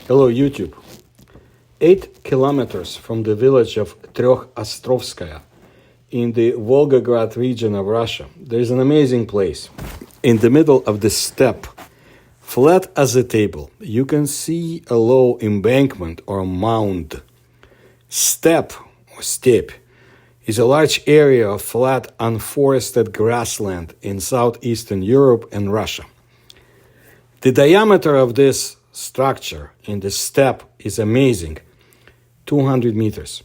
Hello, YouTube. 8 kilometers from the village of Trёх-Островskaya in the Volgograd region of Russia, there is an amazing place. In the middle of the steppe, flat as a table, you can see a low embankment or mound. Steppe is a large area of flat, unforested grassland in southeastern Europe and Russia. The diameter of this structure in the steppe is amazing, 200 meters.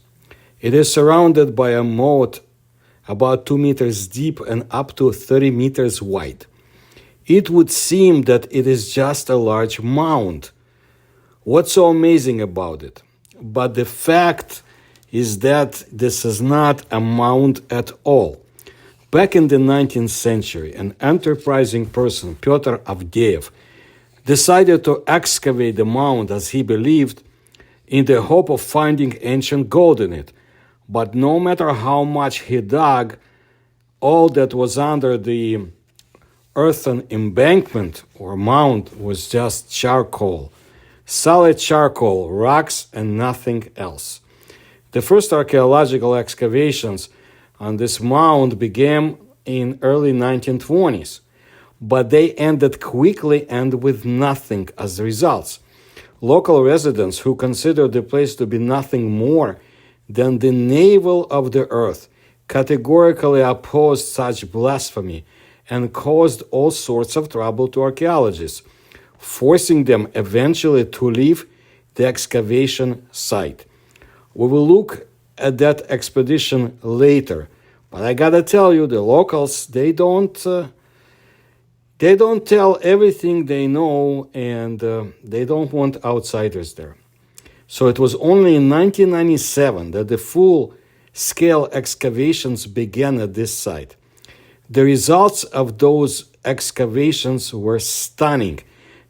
It is surrounded by a moat about 2 meters deep and up to 30 meters wide. It would seem that it is just a large mound. What's so amazing about it? But the fact is that this is not a mound at all. Back in the 19th century, an enterprising person, Pyotr Avdeyev, decided to excavate the mound as he believed in the hope of finding ancient gold in it. But no matter how much he dug, all that was under the earthen embankment or mound was just charcoal, solid charcoal, rocks, and nothing else. The first archaeological excavations on this mound began in early 1920s, but they ended quickly and with nothing as results. Local residents who considered the place to be nothing more than the navel of the earth categorically opposed such blasphemy and caused all sorts of trouble to archaeologists, forcing them eventually to leave the excavation site. We will look at that expedition later, but I gotta tell you, the locals, they don't tell everything they know, and they don't want outsiders there. So it was only in 1997 that the full-scale excavations began at this site. The results of those excavations were stunning.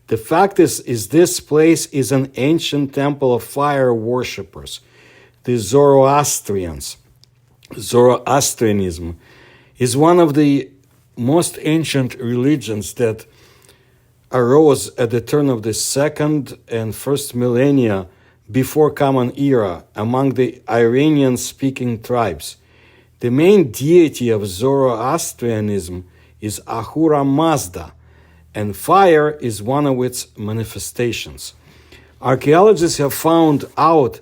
The fact is this place is an ancient temple of fire worshippers, the Zoroastrians. Zoroastrianism is one of the most ancient religions that arose at the turn of the second and first millennia before Common Era among the Iranian-speaking tribes. The main deity of Zoroastrianism is Ahura Mazda, and fire is one of its manifestations. Archaeologists have found out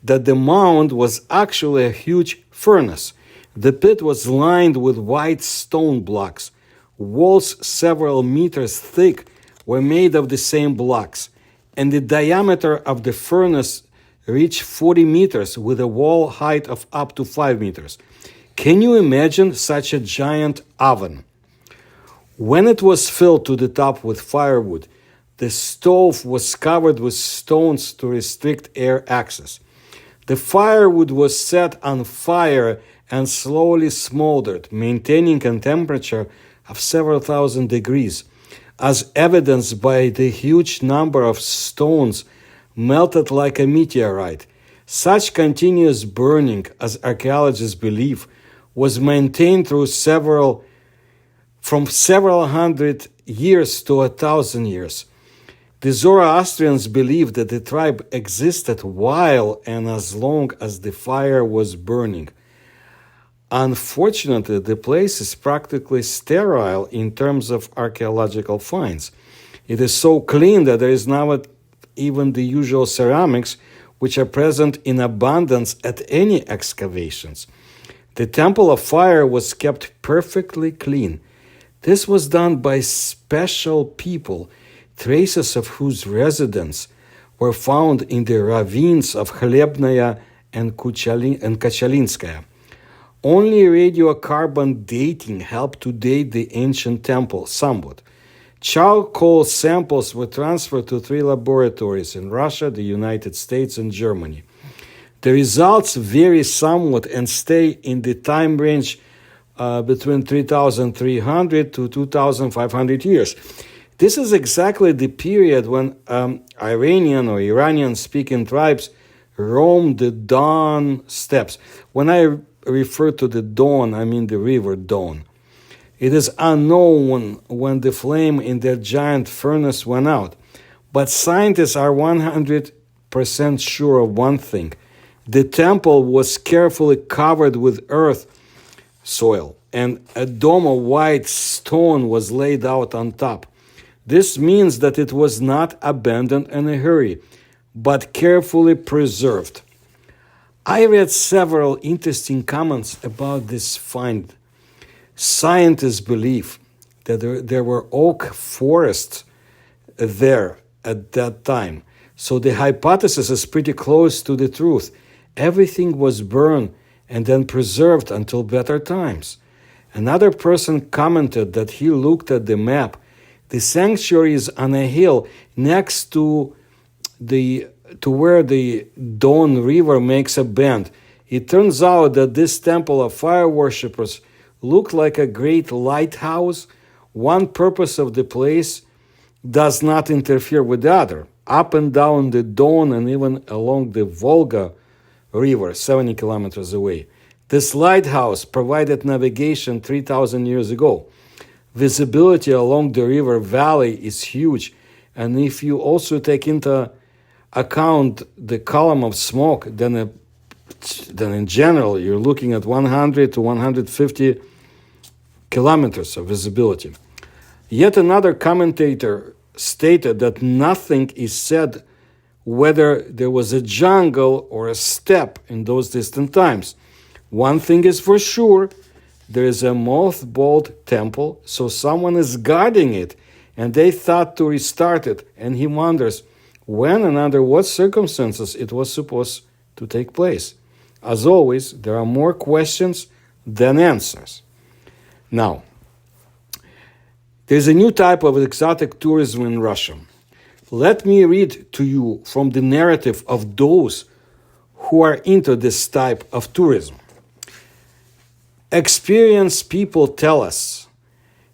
that the mound was actually a huge furnace. The pit was lined with white stone blocks. Walls several meters thick were made of the same blocks, and the diameter of the furnace reached 40 meters with a wall height of up to 5 meters. Can you imagine such a giant oven? When it was filled to the top with firewood, the stove was covered with stones to restrict air access. The firewood was set on fire and slowly smoldered, maintaining a temperature of several thousand degrees, as evidenced by the huge number of stones melted like a meteorite. Such continuous burning, as archaeologists believe, was maintained from several hundred years to 1,000 years. The Zoroastrians believed that the tribe existed while and as long as the fire was burning. Unfortunately, the place is practically sterile in terms of archaeological finds. It is so clean that there is not even the usual ceramics which are present in abundance at any excavations. The Temple of Fire was kept perfectly clean. This was done by special people, traces of whose residence were found in the ravines of Khlebnaya and Kachalinskaya. Only radiocarbon dating helped to date the ancient temple somewhat. Charcoal samples were transferred to 3 laboratories in Russia, the United States, and Germany. The results vary somewhat and stay in the time range between 3,300 to 2,500 years. This is exactly the period when Iranian or Iranian-speaking tribes roamed the Don steppes. When I refer to the Don, I mean the river Don. It is unknown when the flame in their giant furnace went out, But scientists are 100% sure of one thing. The temple was carefully covered with earth, soil, and a dome of white stone was laid out on top. This means that it was not abandoned in a hurry, but carefully preserved. I read several interesting comments about this find. Scientists believe that there were oak forests there at that time, so the hypothesis is pretty close to the truth. Everything was burned and then preserved until better times. Another person commented that he looked at the map. The sanctuary is on a hill next to where the Don River makes a bend. It turns out that this temple of fire worshippers looked like a great lighthouse. One purpose of the place does not interfere with the other. Up and down the Don and even along the Volga River, 70 kilometers away. This lighthouse provided navigation 3,000 years ago. Visibility along the river valley is huge, and if you also take into account the column of smoke, then in general you're looking at 100 to 150 kilometers of visibility. Yet another commentator stated that nothing is said whether there was a jungle or a steppe in those distant times. One thing is for sure, there is a mothballed temple, so someone is guarding it, and they thought to restart it, and he wonders when and under what circumstances it was supposed to take place. As always, there are more questions than answers. Now, there's a new type of exotic tourism in Russia. Let me read to you from the narrative of those who are into this type of tourism. Experienced people tell us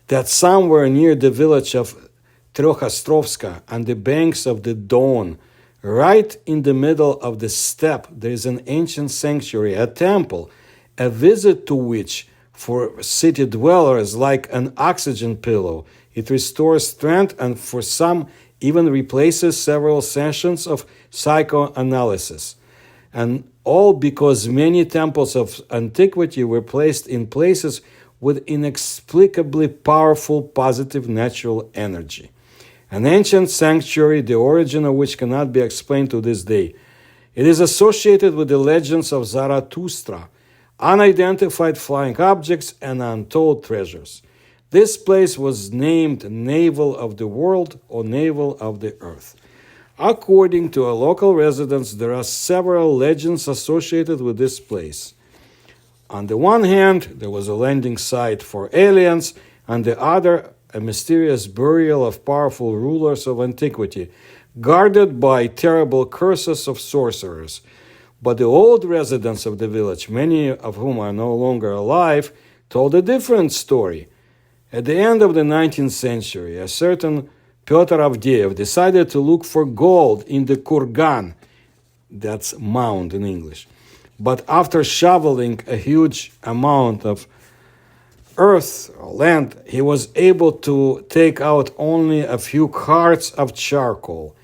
that somewhere near the village of Trochostrovska on the banks of the Don, right in the middle of the steppe, there is an ancient sanctuary, a temple, a visit to which for city dwellers like an oxygen pillow. It restores strength and for some even replaces several sessions of psychoanalysis. And all because many temples of antiquity were placed in places with inexplicably powerful positive natural energy. An ancient sanctuary, the origin of which cannot be explained to this day. It is associated with the legends of Zarathustra, unidentified flying objects, and untold treasures. This place was named Navel of the World or Navel of the Earth. According to a local residents, there are several legends associated with this place. On the one hand, there was a landing site for aliens, on the other, a mysterious burial of powerful rulers of antiquity, guarded by terrible curses of sorcerers. But the old residents of the village, many of whom are no longer alive, told a different story. At the end of the 19th century, a certain Pyotr Avdeyev decided to look for gold in the kurgan, that's mound in English. But after shoveling a huge amount of earth or land, he was able to take out only a few carts of charcoal.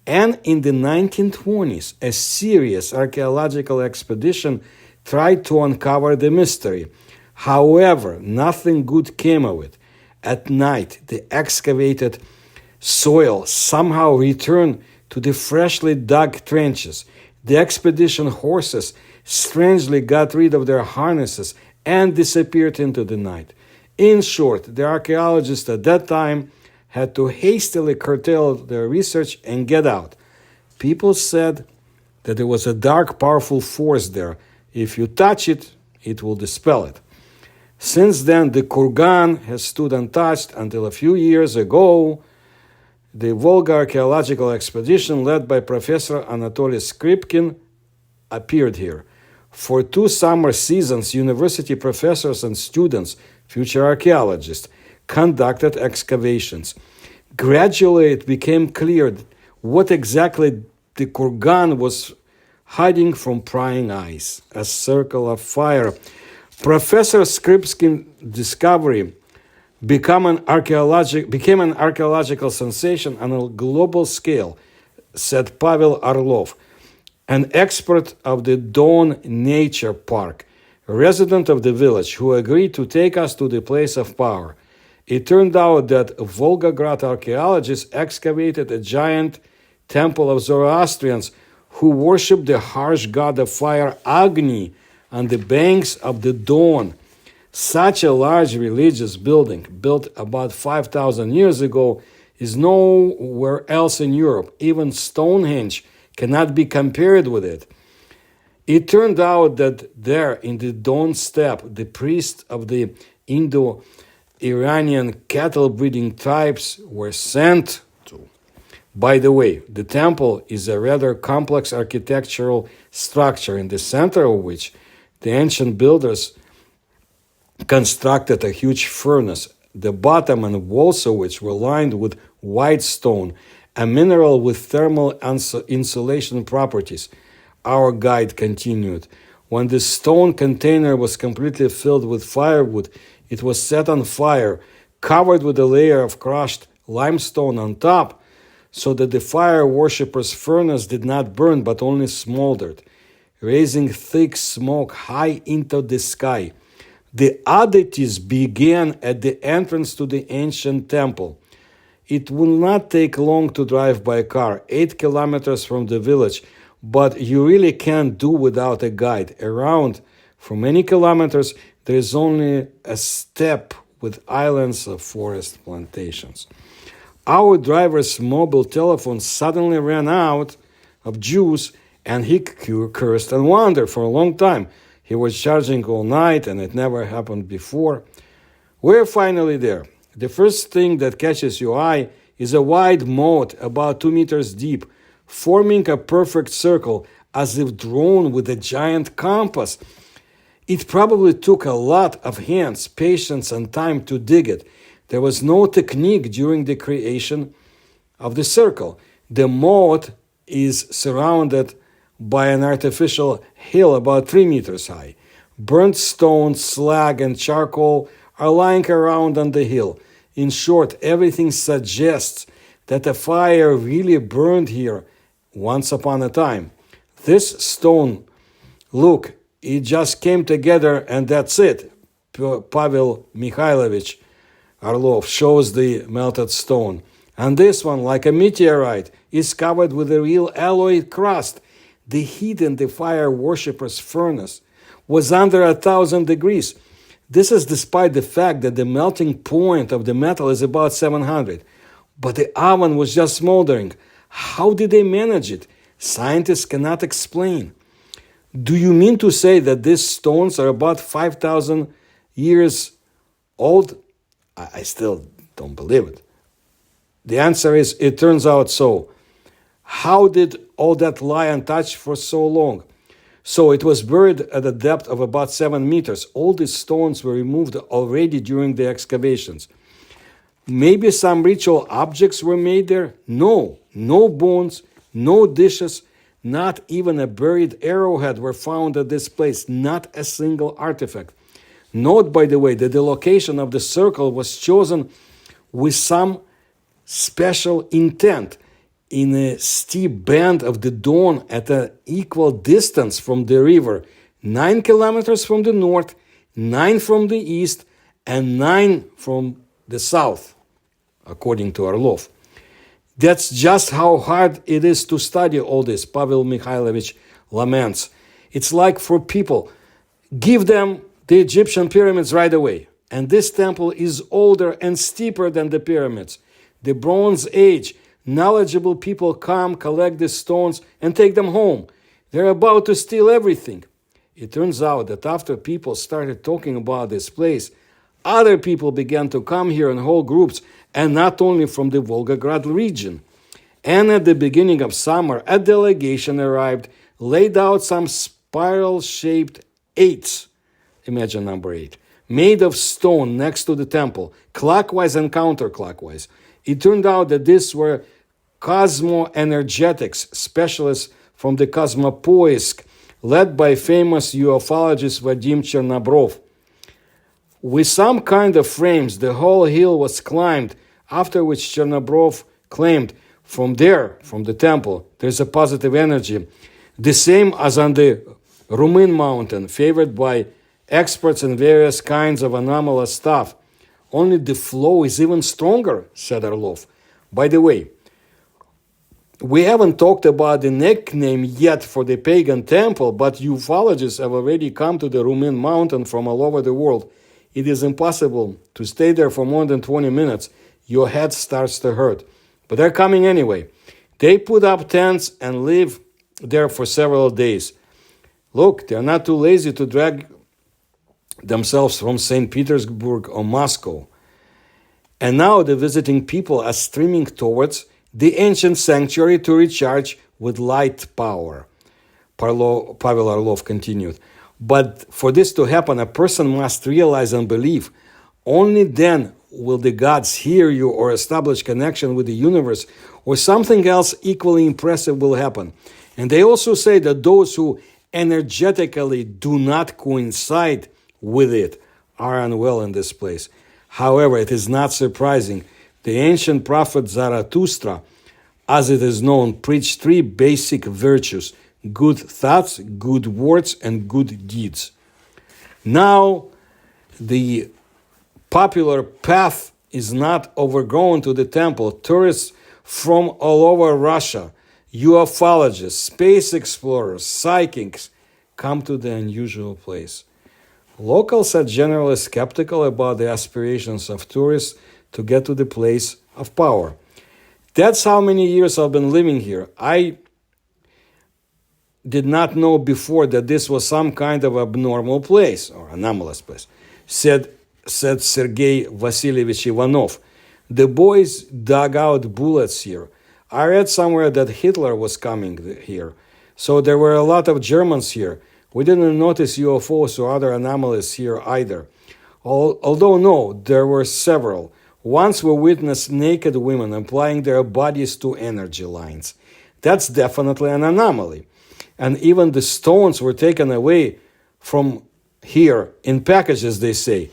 And in the 1920s, a serious archaeological expedition tried to uncover the mystery. However, nothing good came of it. At night, the excavated soil somehow returned to the freshly dug trenches. The expedition horses strangely got rid of their harnesses and disappeared into the night. In short, the archaeologists at that time had to hastily curtail their research and get out. People said that there was a dark, powerful force there. If you touch it, it will dispel it. Since then, the kurgan has stood untouched until a few years ago, the Volga archaeological expedition led by Professor Anatoly Skripkin appeared here. For 2 summer seasons, university professors and students, future archaeologists, conducted excavations. Gradually, it became clear what exactly the kurgan was hiding from prying eyes, a circle of fire. Professor Skripkin's discovery became an archaeological sensation on a global scale, said Pavel Orlov, an expert of the Don Nature Park, a resident of the village, who agreed to take us to the place of power. It turned out that Volgograd archaeologists excavated a giant temple of Zoroastrians who worshipped the harsh god of fire Agni on the banks of the Don. Such a large religious building, built about 5,000 years ago, is nowhere else in Europe. Even Stonehenge cannot be compared with it. It turned out that there in the Don steppe, the priests of the Indo-Iranian cattle-breeding tribes were sent to. By the way, the temple is a rather complex architectural structure, in the center of which the ancient builders constructed a huge furnace, the bottom and walls of which were lined with white stone, a mineral with thermal insulation properties. Our guide continued. When the stone container was completely filled with firewood, it was set on fire, covered with a layer of crushed limestone on top, so that the fire worshippers' furnace did not burn but only smoldered, raising thick smoke high into the sky. The oddities began at the entrance to the ancient temple. It will not take long to drive by car, 8 kilometers from the village, but you really can't do without a guide. Around for many kilometers, there is only a steppe with islands of forest plantations. Our driver's mobile telephone suddenly ran out of juice, and he cursed and wondered for a long time. He was charging all night, and it never happened before. We're finally there. The first thing that catches your eye is a wide moat about 2 meters deep, forming a perfect circle as if drawn with a giant compass. It probably took a lot of hands, patience, and time to dig it. There was no technique during the creation of the circle. The moat is surrounded by an artificial hill about 3 meters high. Burnt stone, slag, and charcoal are lying around on the hill. In short, everything suggests that a fire really burned here once upon a time. This stone, look, it just came together and that's it. Pavel Mikhailovich Orlov shows the melted stone. And this one, like a meteorite, is covered with a real alloy crust. The heat in the fire worshippers' furnace was under 1,000 degrees. This is despite the fact that the melting point of the metal is about 700. But the oven was just smoldering. How did they manage it? Scientists cannot explain. Do you mean to say that these stones are about 5,000 years old? I still don't believe it. The answer is, it turns out so. How did all that lie untouched for so long? So it was buried at a depth of about 7 meters. All these stones were removed already during the excavations. Maybe some ritual objects were made there? No bones, no dishes, not even a buried arrowhead were found at this place, not a single artifact. Note, by the way, that the location of the circle was chosen with some special intent. In a steep bend of the Don at an equal distance from the river, 9 kilometers from the north, 9 from the east, and 9 from the south, according to Orlov. That's just how hard it is to study all this, Pavel Mikhailovich laments. It's like for people, give them the Egyptian pyramids right away. And this temple is older and steeper than the pyramids. The Bronze Age, knowledgeable people come, collect the stones, and take them home. They're about to steal everything. It turns out that after people started talking about this place, other people began to come here in whole groups, and not only from the Volgograd region. And at the beginning of summer, a delegation arrived, laid out some spiral-shaped eights, imagine number 8, made of stone next to the temple, clockwise and counterclockwise. It turned out that these were cosmoenergetics specialists from the Cosmopoisk, led by famous ufologist Vadim Chernobrov. With some kind of frames, the whole hill was climbed, after which Chernobrov claimed from there, from the temple, there's a positive energy, the same as on the Rumin mountain, favored by experts in various kinds of anomalous stuff. Only the flow is even stronger, said Orlov. By the way, we haven't talked about the nickname yet for the pagan temple, but ufologists have already come to the Rumin mountain from all over the world. It is impossible to stay there for more than 20 minutes. Your head starts to hurt. But they're coming anyway. They put up tents and live there for several days. Look, they're not too lazy to drag themselves from St. Petersburg or Moscow. And now the visiting people are streaming towards the ancient sanctuary to recharge with light power. Pavel Orlov continued. But for this to happen, a person must realize and believe. Only then will the gods hear you or establish connection with the universe, or something else equally impressive will happen. And they also say that those who energetically do not coincide with it are unwell in this place. However, it is not surprising. The ancient prophet Zarathustra, as it is known, preached three basic virtues: good thoughts, good words, and good deeds. Now, the popular path is not overgrown to the temple. Tourists from all over Russia, ufologists, space explorers, psychics, come to the unusual place. Locals are generally skeptical about the aspirations of tourists to get to the place of power. That's how many years I've been living here. I did not know before that this was some kind of abnormal place or anomalous place, said Sergei Vasilievich Ivanov. The boys dug out bullets here. I read somewhere that Hitler was coming here, so there were a lot of Germans here. We didn't notice UFOs or other anomalies here either. Although no, there were several. Once we witnessed naked women applying their bodies to energy lines. That's definitely an anomaly. And even the stones were taken away from here in packages, they say.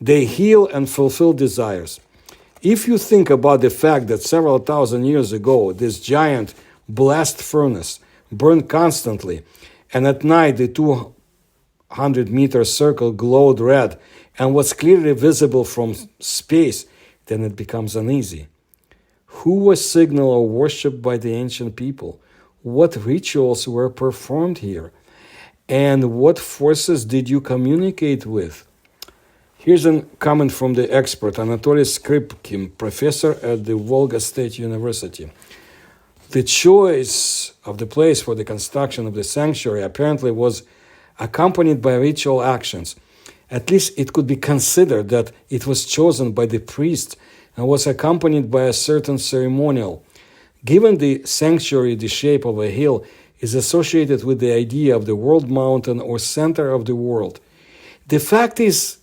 They heal and fulfill desires. If you think about the fact that several thousand years ago, this giant blast furnace burned constantly, and at night the 200-meter circle glowed red and was clearly visible from space, then it becomes uneasy. Who was signaled or worshipped by the ancient people? What rituals were performed here? And what forces did you communicate with? Here's a comment from the expert, Anatoly Skripkin, professor at the Volga State University. The choice of the place for the construction of the sanctuary apparently was accompanied by ritual actions. At least it could be considered that it was chosen by the priest and was accompanied by a certain ceremonial. Given the sanctuary, the shape of a hill is associated with the idea of the world mountain or center of the world. The fact is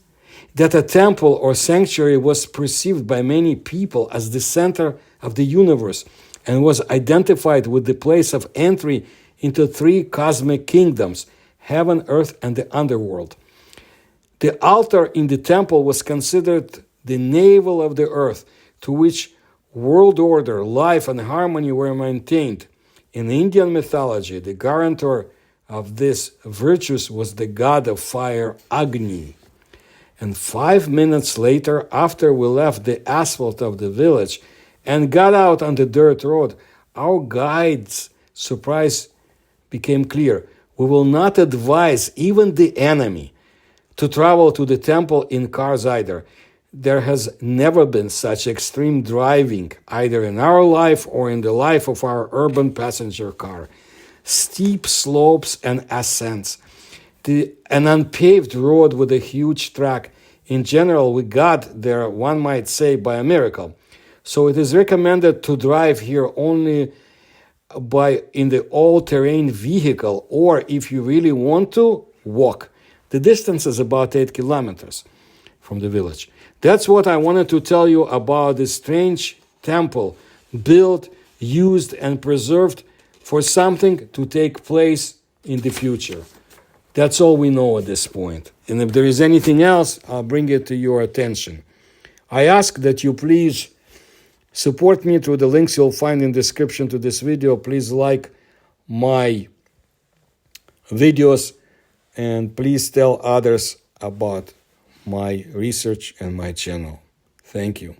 that a temple or sanctuary was perceived by many people as the center of the universe and was identified with the place of entry into three cosmic kingdoms, heaven, earth, and the underworld. The altar in the temple was considered the navel of the earth, to which world order, life, and harmony were maintained. In Indian mythology, the guarantor of these virtues was the god of fire, Agni. And 5 minutes later, after we left the asphalt of the village and got out on the dirt road, our guide's surprise became clear. We will not advise even the enemy to travel to the temple in cars either. There has never been such extreme driving, either in our life or in the life of our urban passenger car. Steep slopes and ascents. An unpaved road with a huge track. In general, we got there, one might say, by a miracle. So it is recommended to drive here only in the all-terrain vehicle, or if you really want to, walk. The distance is about 8 kilometers from the village. That's what I wanted to tell you about this strange temple built, used, and preserved for something to take place in the future. That's all we know at this point. And if there is anything else, I'll bring it to your attention. I ask that you please support me through the links you'll find in the description to this video. Please like my videos and please tell others about my research and my channel. Thank you.